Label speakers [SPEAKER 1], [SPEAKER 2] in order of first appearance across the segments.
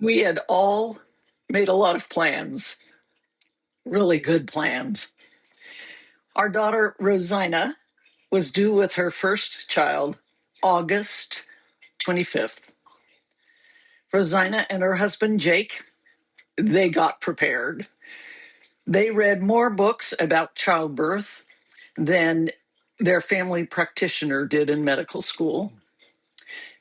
[SPEAKER 1] We had all made a lot of plans, really good plans. Our daughter, Rosina, was due with her first child August 25th. Rosina and her husband, Jake, they got prepared. They read more books about childbirth than their family practitioner did in medical school.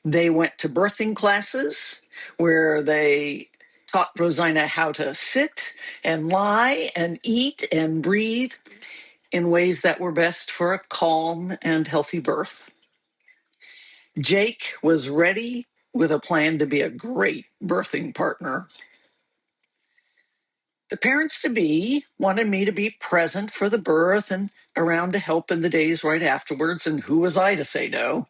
[SPEAKER 1] They went to birthing classes where they taught Rosina how to sit and lie and eat and breathe in ways that were best for a calm and healthy birth. Jake was ready with a plan to be a great birthing partner. The parents to be wanted me to be present for the birth and around to help in the days right afterwards, and who was I to say no?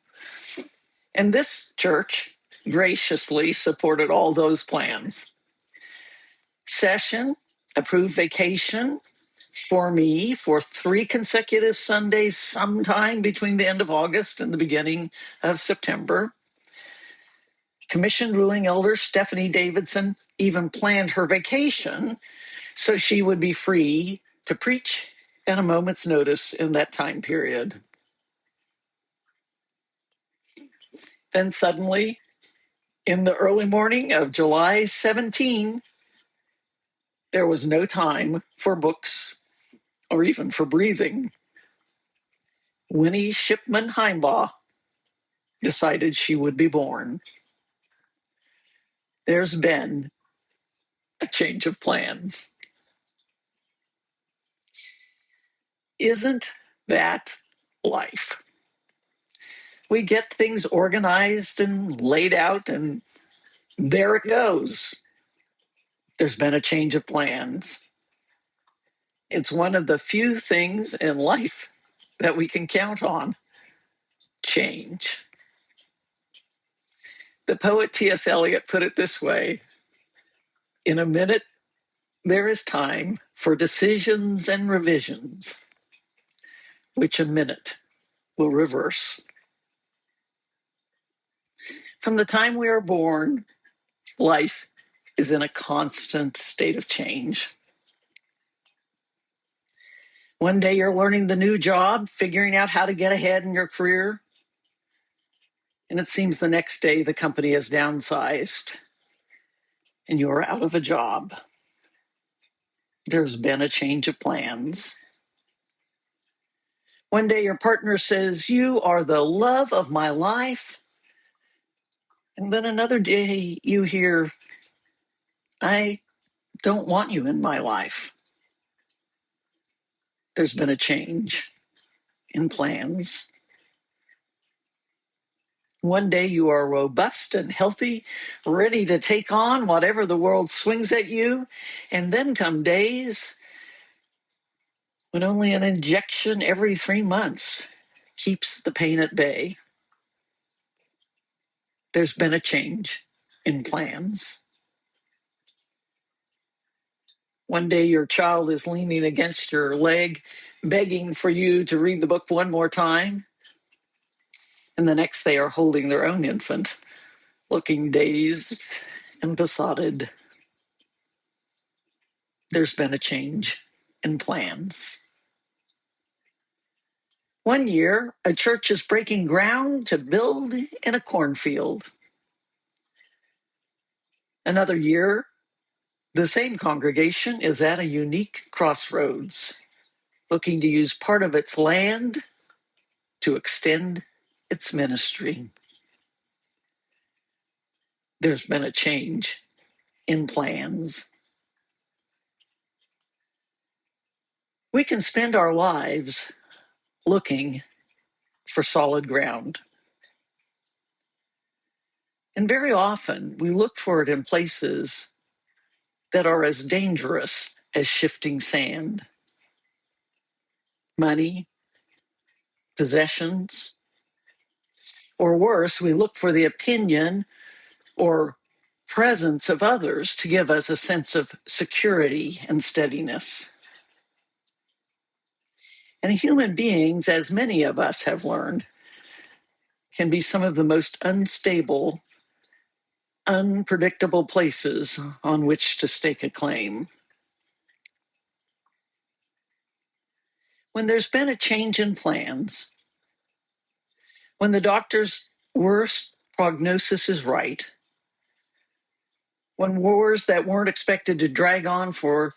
[SPEAKER 1] And this church graciously supported all those plans. Session approved vacation for me for 3 consecutive Sundays sometime between the end of August and the beginning of September. Commissioned ruling elder Stephanie Davidson even planned her vacation so she would be free to preach at a moment's notice in that time period. Then suddenly, in the early morning of July 17, there was no time for books or even for breathing. Winnie Shipman Heimbaugh decided she would be born. There's been a change of plans. Isn't that life? We get things organized and laid out, and there it goes. There's been a change of plans. It's one of the few things in life that we can count on. Change. The poet T.S. Eliot put it this way: in a minute, there is time for decisions and revisions, which a minute will reverse. From the time we are born, life is in a constant state of change. One day you're learning the new job, figuring out how to get ahead in your career, and it seems the next day the company is downsized and you're out of a job. There's been a change of plans. One day your partner says, "You are the love of my life." And then another day you hear, "I don't want you in my life." There's been a change in plans. One day you are robust and healthy, ready to take on whatever the world swings at you. And then come days when only an injection every 3 months keeps the pain at bay. There's been a change in plans. One day your child is leaning against your leg, begging for you to read the book one more time. And the next they are holding their own infant, looking dazed and besotted. There's been a change in plans. One year, a church is breaking ground to build in a cornfield. Another year, the same congregation is at a unique crossroads, looking to use part of its land to extend its ministry. There's been a change in plans. We can spend our lives looking for solid ground. And very often we look for it in places that are as dangerous as shifting sand. Money, possessions, or worse, we look for the opinion or presence of others to give us a sense of security and steadiness. And human beings, as many of us have learned, can be some of the most unstable unpredictable places on which to stake a claim. When there's been a change in plans, when the doctor's worst prognosis is right, when wars that weren't expected to drag on for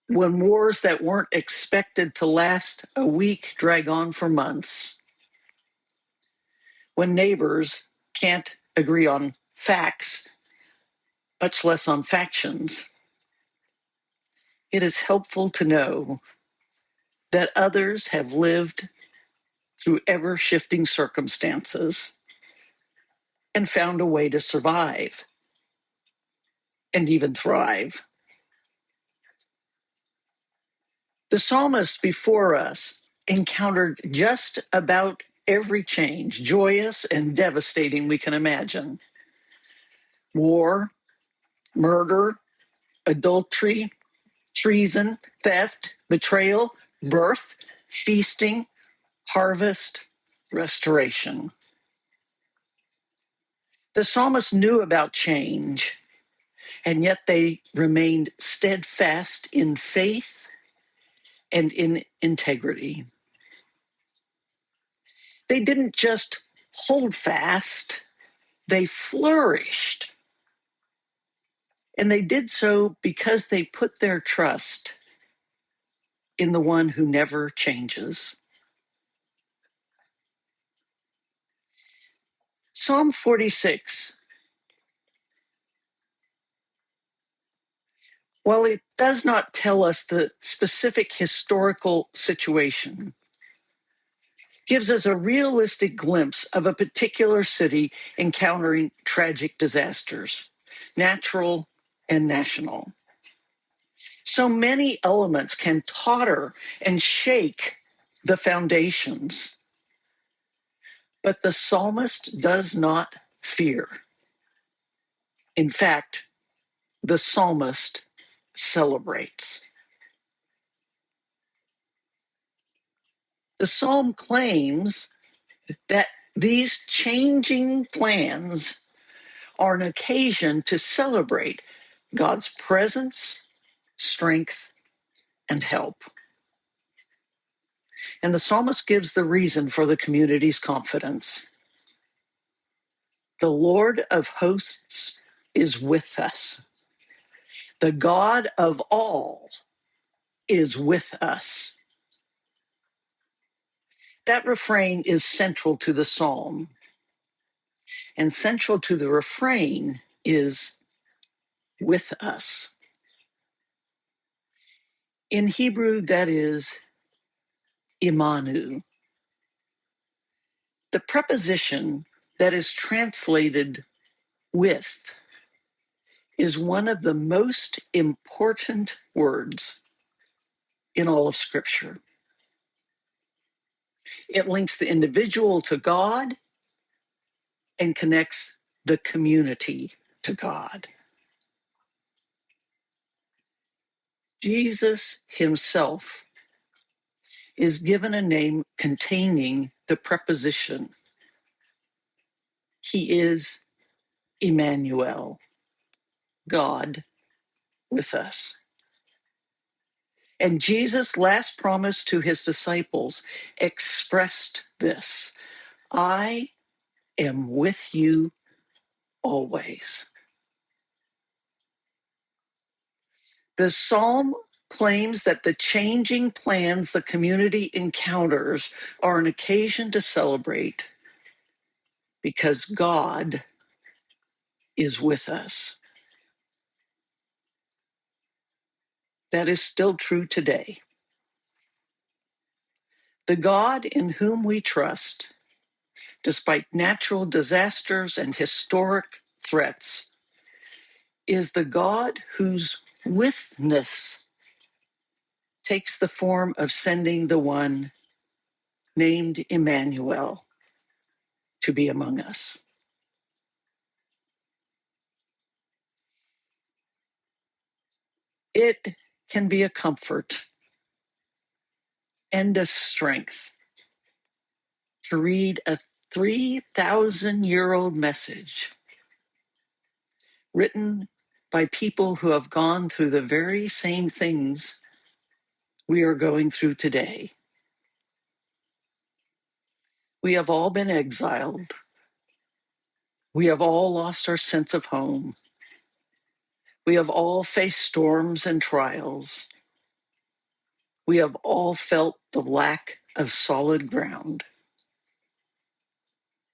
[SPEAKER 1] when wars that weren't expected to last a week drag on for months, when neighbors can't agree on facts, much less on factions, it is helpful to know that others have lived through ever shifting circumstances and found a way to survive and even thrive. The psalmist before us encountered just about every change, joyous and devastating, we can imagine: war, murder, adultery, treason, theft, betrayal, birth, feasting, harvest, restoration. The psalmist knew about change, and yet they remained steadfast in faith and in integrity. They didn't just hold fast, they flourished. And they did so because they put their trust in the one who never changes. Psalm 46, while it does not tell us the specific historical situation, gives us a realistic glimpse of a particular city encountering tragic disasters, natural and national. So many elements can totter and shake the foundations, but the psalmist does not fear. In fact, the psalmist celebrates. The psalm claims that these changing plans are an occasion to celebrate God's presence, strength, and help. And the psalmist gives the reason for the community's confidence. The Lord of hosts is with us. The God of all is with us. That refrain is central to the psalm. And central to the refrain is with us. In Hebrew, that is imanu. The preposition that is translated with is one of the most important words in all of Scripture. It links the individual to God and connects the community to God. Jesus himself is given a name containing the preposition. He is Emmanuel, God with us. And Jesus' last promise to his disciples expressed this: I am with you always. The psalm claims that the changing plans the community encounters are an occasion to celebrate because God is with us. That is still true today. The God in whom we trust, despite natural disasters and historic threats, is the God whose withness takes the form of sending the one named Emmanuel to be among us. It can be a comfort and a strength to read a 3,000-year-old message written by people who have gone through the very same things we are going through today. We have all been exiled. We have all lost our sense of home. We have all faced storms and trials. We have all felt the lack of solid ground.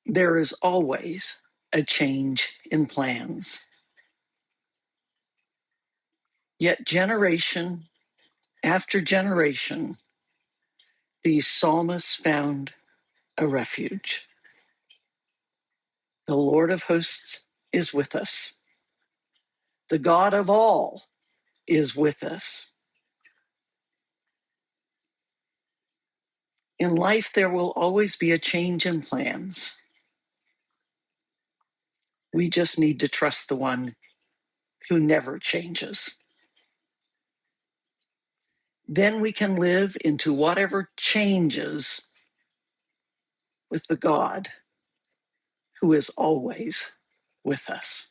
[SPEAKER 1] There is always a change in plans. Yet generation after generation, these psalmists found a refuge. The Lord of hosts is with us. The God of all is with us. In life, there will always be a change in plans. We just need to trust the one who never changes. Then we can live into whatever changes with the God who is always with us.